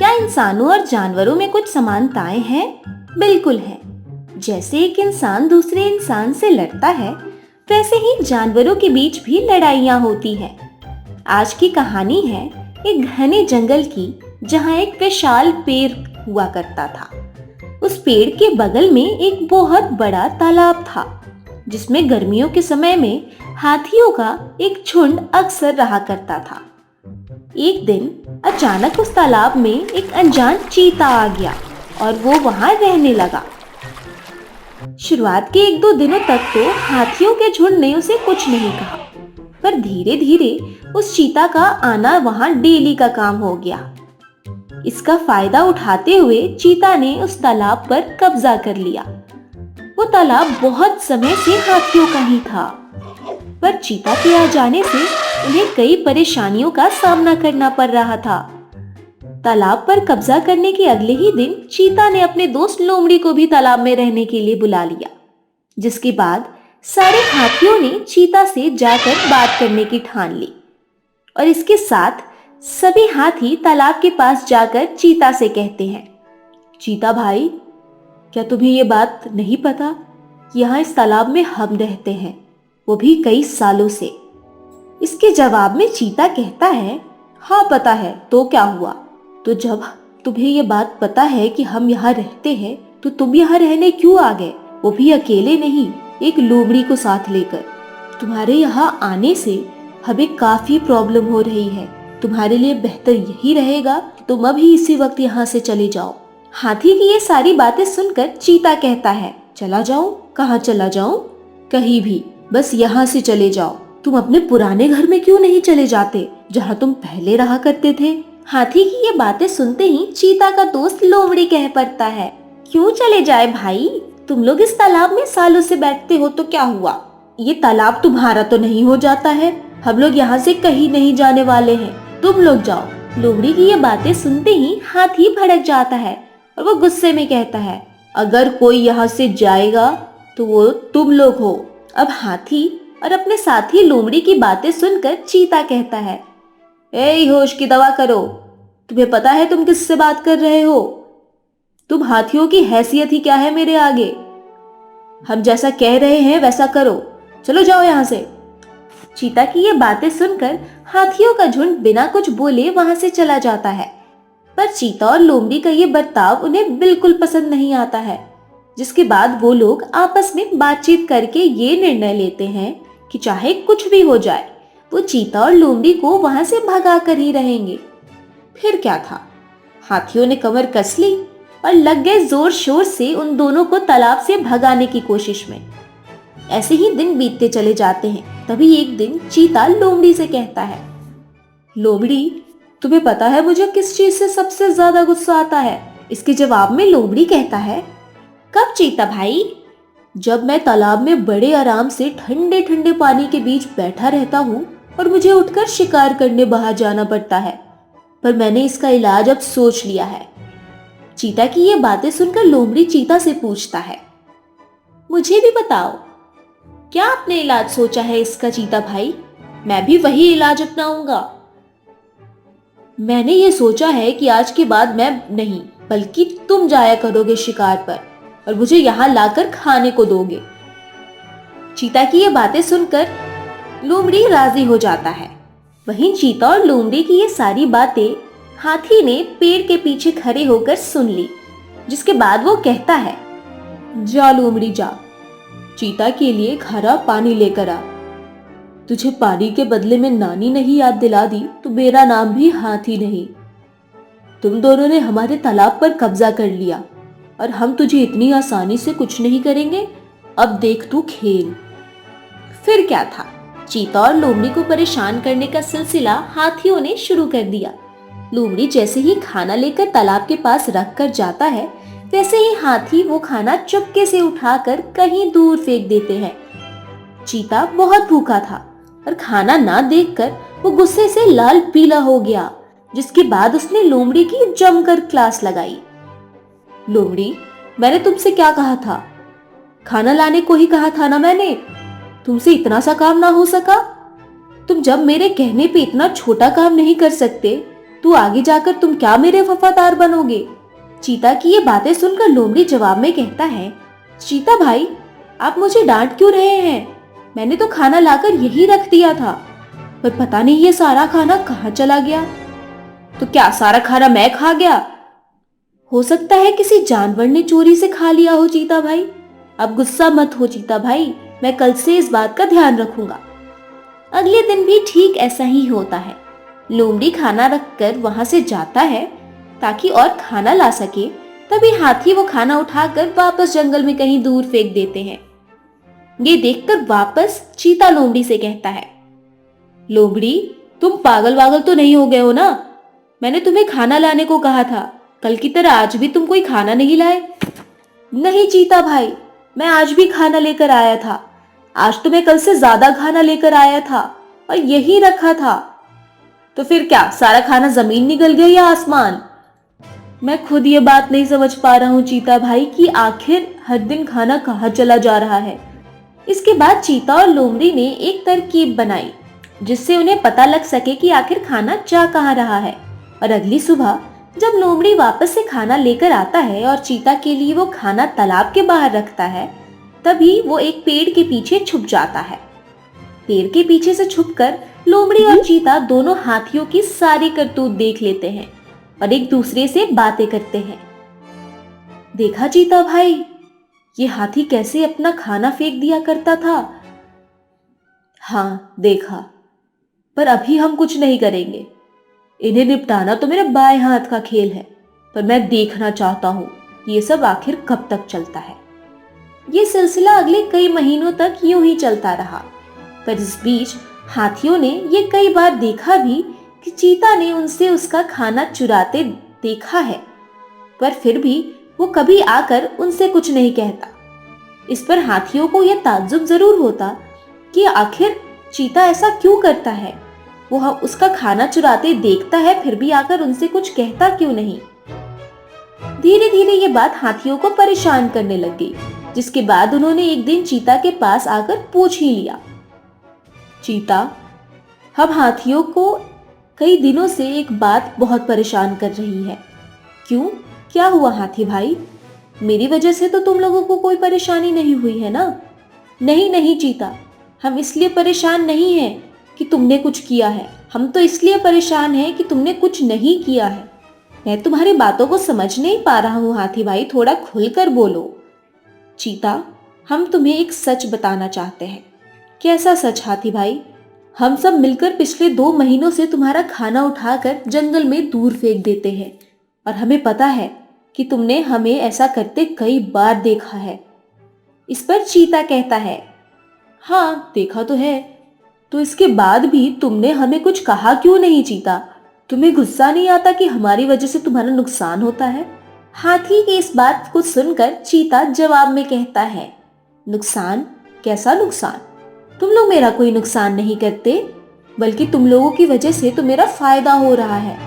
क्या इंसानों और जानवरों में कुछ समानताएं हैं? बिल्कुल है। जैसे एक इंसान दूसरे इंसान से लड़ता है, वैसे ही जानवरों के बीच भी लड़ाइयाँ होती हैं। आज की कहानी है एक घने जंगल की, जहाँ एक विशाल पेड़ हुआ करता था। उस पेड़ के बगल में एक बहुत बड़ा तालाब था, जिसमें गर्मियों के समय में हाथियों का एक झुंड अक्सर रहा करता था। एक दिन अचानक उस तालाब में एक अनजान चीता आ गया और वो वहां रहने लगा। शुरुआत के 1-2 दिनों तक तो हाथियों के झुंड ने उसे कुछ नहीं कहा, पर धीरे धीरे उस चीता का आना वहां डेली का काम हो गया। इसका फायदा उठाते हुए चीता ने उस तालाब पर कब्जा कर लिया। वो तालाब बहुत समय से हाथियों का ही था, पर चीता के आ जाने से उन्हें कई परेशानियों का सामना करना पड़ रहा था। तालाब पर कब्जा करने के अगले ही दिन चीता ने अपने दोस्त लोमड़ी को भी तालाब में रहने के लिए बुला लिया, जिसके बाद सारे हाथियों ने चीता से जाकर बात करने की ठान ली। और इसके साथ सभी हाथी तालाब के पास जाकर चीता से कहते हैं, चीता भाई, क्या तुम्हें ये बात नहीं पता कि यहाँ इस तालाब में हम रहते हैं, वो भी कई सालों से। इसके जवाब में चीता कहता है, हाँ पता है, तो क्या हुआ? तो जब तुम्हें ये बात पता है कि हम यहाँ रहते हैं, तो तुम यहाँ रहने क्यों आ गए, वो भी अकेले नहीं, एक लोमड़ी को साथ लेकर? तुम्हारे यहाँ आने से हमें काफी प्रॉब्लम हो रही है। तुम्हारे लिए बेहतर यही रहेगा तुम अभी इसी वक्त यहाँ से चले जाओ। हाथी की ये सारी बातें सुनकर चीता कहता है, चला जाऊं? कहाँ चला जाऊं? कहीं भी, बस यहाँ से चले जाओ। तुम अपने पुराने घर में क्यों नहीं चले जाते, जहाँ तुम पहले रहा करते थे? हाथी की ये बातें सुनते ही चीता का दोस्त लोमड़ी कह पड़ता है, क्यों चले जाए भाई, तुम लोग इस तालाब में सालों से बैठते हो तो क्या हुआ? ये तालाब तुम्हारा तो नहीं हो जाता है? हम लोग यहाँ से कहीं नहीं जाने वाले हैं, तुम लोग जाओ। लोमड़ी की ये बातें सुनते ही हाथी भड़क जाता है और वो गुस्से में कहता है, अगर कोई यहाँ से जाएगा तो वो तुम लोग हो। अब हाथी और अपने साथी लोमड़ी की बातें सुनकर चीता कहता है, ए होश की दवा करो, तुम्हें पता है तुम किससे बात कर रहे हो? तुम हाथियों की हैसियत ही क्या है मेरे आगे? हम जैसा कह रहे हैं वैसा करो, चलो जाओ यहाँ से। चीता की ये बातें सुनकर हाथियों का झुंड बिना कुछ बोले वहां से चला जाता है, पर चीता और लोमड़ी का ये बर्ताव उन्हें बिल्कुल पसंद नहीं आता है। जिसके बाद वो लोग आपस में बातचीत करके ये निर्णय लेते हैं कि चाहे कुछ भी हो जाए, वो चीता और लोमड़ी को वहां से भगा कर ही रहेंगे। फिर क्या था, हाथियों ने कमर कस ली और लग गए जोर शोर से उन दोनों को तालाब से भगाने की कोशिश में। ऐसे ही दिन बीतते चले जाते हैं। तभी एक दिन चीता लोमड़ी से कहता है, लोमड़ी, तुम्हें पता है मुझे किस चीज से सबसे ज्यादा गुस्सा आता है? इसके जवाब में लोमड़ी कहता है, कब चीता भाई? जब मैं तालाब में बड़े आराम से ठंडे ठंडे पानी के बीच बैठा रहता हूँ और मुझे उठकर शिकार करने बाहर जाना पड़ता है, पर मैंने इसका इलाज अब सोच लिया है। चीता की ये बातें सुनकर लोमड़ी चीता से पूछता है, मुझे भी बताओ, क्या आपने इलाज सोचा है इसका चीता भाई? मैं भी वही इलाज अपनाऊंगा। मैंने ये सोचा है कि आज के बाद मैं नहीं, बल्कि तुम जाया करोगे शिकार पर और मुझे यहाँ लाकर खाने को दोगे। चीता की ये बातें सुनकर लोमड़ी राजी हो जाता है। वहीं चीता और लोमड़ी की ये सारी बातें हाथी ने पेड़ के पीछे खड़े होकर सुन ली। जिसके बाद वो कहता है, जा लोमड़ी जा, चीता के लिए खारा पानी लेकर आ। तुझे पानी के बदले में नानी नहीं याद दिला दी तो मेरा नाम भी हाथी नहीं। तुम दोनों ने हमारे तालाब पर कब्जा कर लिया और हम तुझे इतनी आसानी से कुछ नहीं करेंगे। अब देख तू खेल। फिर क्या था, चीता और लोमड़ी को परेशान करने का सिलसिला हाथियों ने शुरू कर दिया। लोमड़ी जैसे ही खाना लेकर तालाब के पास रख कर जाता है, वैसे ही हाथी वो खाना चुपके से उठाकर कहीं दूर फेंक देते हैं। चीता बहुत भूखा था और खाना ना देखकर वो गुस्से से लाल पीला हो गया। जिसके बाद उसने लोमड़ी की जमकर क्लास लगाई। लोमड़ी, मैंने तुमसे क्या कहा था? खाना लाने को ही कहा था ना मैंने। तुमसे इतना सा काम ना हो सका? तुम जब मेरे कहने पे इतना छोटा काम नहीं कर सकते, तू आगे जाकर तुम क्या मेरे वफादार बनोगे? चीता की ये बातें सुनकर लोमड़ी जवाब में कहता है, चीता भाई, आप मुझे डांट क्यों रहे हैं? मैंने तो खाना लाकर यही रख दिया था, पर पता नहीं ये सारा खाना कहाँ चला गया। तो क्या सारा खाना मैं खा गया? हो सकता है किसी जानवर ने चोरी से खा लिया हो चीता भाई। अब गुस्सा मत हो चीता भाई, मैं कल से इस बात का ध्यान रखूंगा। अगले दिन भी ठीक ऐसा ही होता है। लोमड़ी खाना रखकर वहां से जाता है ताकि और खाना ला सके। तभी हाथी वो खाना उठाकर वापस जंगल में कहीं दूर फेंक देते हैं। ये देखकर वापस चीता लोमड़ी से कहता है, लोमड़ी, तुम पागल वागल तो नहीं हो गए हो ना? मैंने तुम्हें खाना लाने को कहा था, कल की तरह आज भी तुम कोई खाना नहीं लाए। नहीं चीता भाई, मैं आज भी खाना लेकर आया था। आज तो मैं कल से ज्यादा खाना लेकर आया था और यही रखा था। तो फिर क्या सारा खाना जमीन निकल गया या आसमान? मैं खुद ये बात नहीं समझ पा रहा हूँ चीता भाई कि आखिर हर दिन खाना कहाँ चला जा रहा है। इसके बाद चीता और लोमड़ी ने एक तरकीब बनाई जिससे उन्हें पता लग सके कि आखिर खाना जा कहाँ रहा है। और अगली सुबह जब लोमड़ी वापस से खाना लेकर आता है और चीता के लिए वो खाना तालाब के बाहर रखता है, तभी वो एक पेड़ के पीछे छुप जाता है। पेड़ के पीछे से छुपकर लोमड़ी और चीता दोनों हाथियों की सारी करतूत देख लेते हैं और एक दूसरे से बातें करते हैं। देखा चीता भाई, ये हाथी कैसे अपना खाना फेंक दिया करता था? हाँ देखा, पर अभी हम कुछ नहीं करेंगे। इन्हें निपटाना तो मेरे बाएं हाथ का खेल है, पर मैं देखना चाहता हूँ ये सब आखिर कब तक चलता है। ये सिलसिला अगले कई महीनों तक यूं ही चलता रहा, पर इस बीच हाथियों ने ये कई बार देखा भी कि चीता ने उनसे उसका खाना चुराते देखा है, पर फिर भी वो कभी आकर उनसे कुछ नहीं कहता। इस पर हाथियों को यह ताज्जुब जरूर होता कि आखिर चीता ऐसा क्यों करता है। वो उसका खाना चुराते देखता है फिर भी आकर उनसे कुछ कहता क्यों नहीं। धीरे धीरे ये बात हाथियों को परेशान करने लग गई, जिसके बाद उन्होंने एक दिन चीता के पास आकर पूछ ही लिया, चीता, हम हाथियों को कई दिनों से एक बात बहुत परेशान कर रही है। क्यों, क्या हुआ हाथी भाई? मेरी वजह से तो तुम लोगों को कोई परेशानी नहीं हुई है ना? नहीं नहीं चीता, हम इसलिए परेशान नहीं हैं कि तुमने कुछ किया है, हम तो इसलिए परेशान हैं कि तुमने कुछ नहीं किया है। मैं तुम्हारी बातों को समझ नहीं पा रहा हूँ हाथी भाई, थोड़ा खुलकर बोलो। चीता, हम तुम्हें एक सच बताना चाहते हैं। कैसा सच हाथी भाई? हम सब मिलकर पिछले 2 महीनों से तुम्हारा खाना उठाकर जंगल में दूर फेंक देते हैं और हमें पता है कि तुमने हमें ऐसा करते कई बार देखा है। इस पर चीता कहता है, हाँ देखा तो है, तो इसके बाद भी तुमने हमें कुछ कहा क्यों नहीं चीता? तुम्हें गुस्सा नहीं आता कि हमारी वजह से तुम्हारा नुकसान होता है? हाथी की इस बात को सुनकर चीता जवाब में कहता है, नुकसान? कैसा नुकसान? तुम लोग मेरा कोई नुकसान नहीं करते, बल्कि तुम लोगों की वजह से तो मेरा फायदा हो रहा है।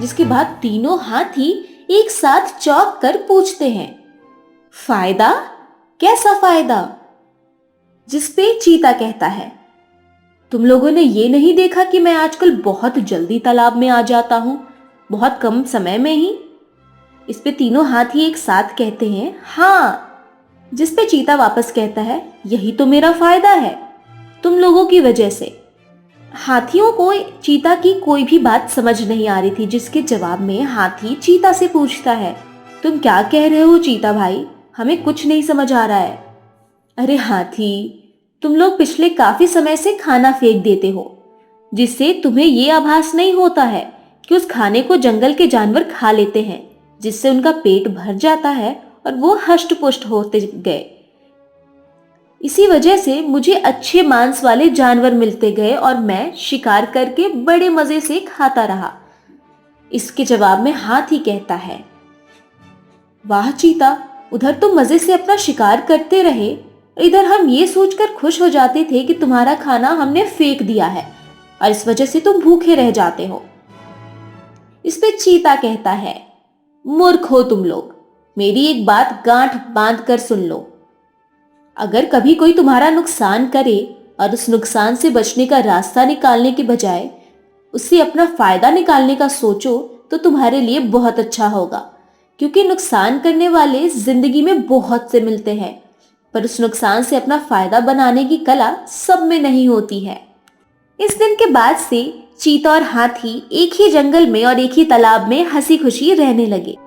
जिसके बाद तीनों हाथी एक साथ चौंक कर पूछते हैं, फायदा? कैसा फायदा? जिसपे चीता कहता है, तुम लोगों ने ये नहीं देखा कि मैं आजकल बहुत जल्दी तालाब में आ जाता हूं, बहुत कम समय में ही? इस पे तीनों हाथी एक साथ कहते हैं, हाँ। जिसपे चीता वापस कहता है, यही तो मेरा फायदा है, तुम लोगों की वजह से। हाथियों को चीता की कोई भी बात समझ नहीं आ रही थी, जिसके जवाब में हाथी चीता से पूछता है, तुम क्या कह रहे हो चीता भाई? हमें कुछ नहीं समझ आ रहा है। अरे हाथी, तुम लोग पिछले काफी समय से खाना फेंक देते हो, जिससे तुम्हें ये आभास नहीं होता है कि उस खाने को जंगल के जानवर खा लेते हैं, जिससे उनका पेट भर जाता है और वो हष्ट पुष्ट होते गए। इसी वजह से मुझे अच्छे मांस वाले जानवर मिलते गए और मैं शिकार करके बड़े मजे से खाता रहा। इसके जवाब में हाथी कहता है, वाह चीता, उधर तुम मजे से अपना शिकार करते रहे, इधर हम ये सोचकर खुश हो जाते थे कि तुम्हारा खाना हमने फेंक दिया है और इस वजह से तुम भूखे रह जाते हो। इस पे चीता कहता है, मूर्ख हो तुम लोग, मेरी एक बात गांठ बांध कर सुन लो। अगर कभी कोई तुम्हारा नुकसान करे और उस नुकसान से बचने का रास्ता निकालने के बजाय उससे अपना फायदा निकालने का सोचो तो तुम्हारे लिए बहुत अच्छा होगा, क्योंकि नुकसान करने वाले जिंदगी में बहुत से मिलते हैं, पर उस नुकसान से अपना फायदा बनाने की कला सब में नहीं होती है। इस दिन के बाद से चीता और हाथी एक ही जंगल में और एक ही तालाब में हंसी खुशी रहने लगे।